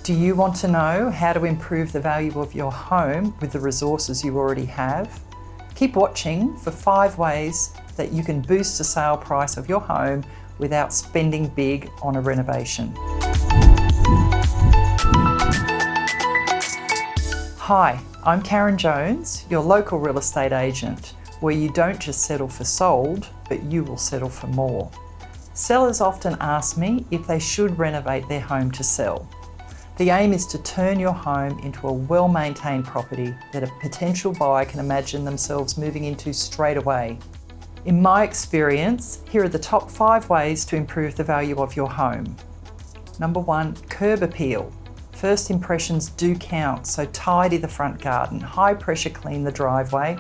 Do you want to know how to improve the value of your home with the resources you already have? Keep watching for 5 ways that you can boost the sale price of your home without spending big on a renovation. Hi, I'm Karen Jones, your local real estate agent, where you don't just settle for sold, but you will settle for more. Sellers often ask me if they should renovate their home to sell. The aim is to turn your home into a well-maintained property that a potential buyer can imagine themselves moving into straight away. In my experience, here are the top 5 ways to improve the value of your home. Number 1, curb appeal. First impressions do count, so tidy the front garden, high pressure clean the driveway,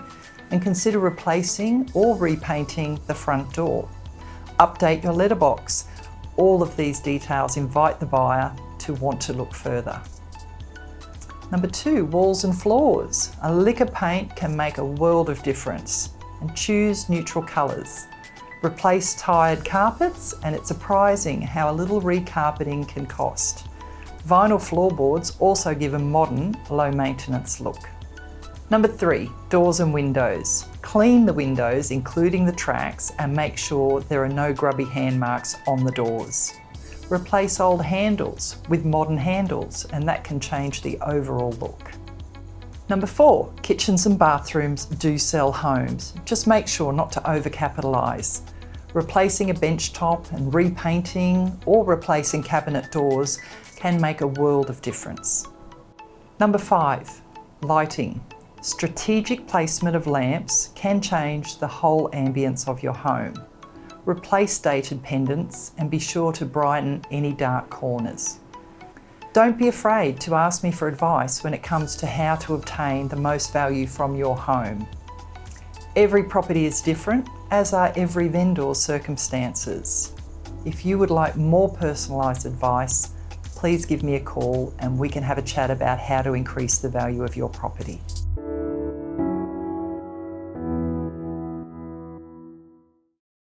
and consider replacing or repainting the front door. Update your letterbox. All of these details invite the buyer to want to look further. Number 2, walls and floors. A lick of paint can make a world of difference, and choose neutral colours. Replace tired carpets, and it's surprising how a little recarpeting can cost. Vinyl floorboards also give a modern, low maintenance look. Number 3, doors and windows. Clean the windows, including the tracks, and make sure there are no grubby hand marks on the doors. Replace old handles with modern handles, and that can change the overall look. Number 4, kitchens and bathrooms do sell homes. Just make sure not to overcapitalise. Replacing a bench top and repainting or replacing cabinet doors can make a world of difference. Number 5, lighting. Strategic placement of lamps can change the whole ambience of your home. Replace dated pendants and be sure to brighten any dark corners. Don't be afraid to ask me for advice when it comes to how to obtain the most value from your home. Every property is different, as are every vendor's circumstances. If you would like more personalised advice, please give me a call and we can have a chat about how to increase the value of your property.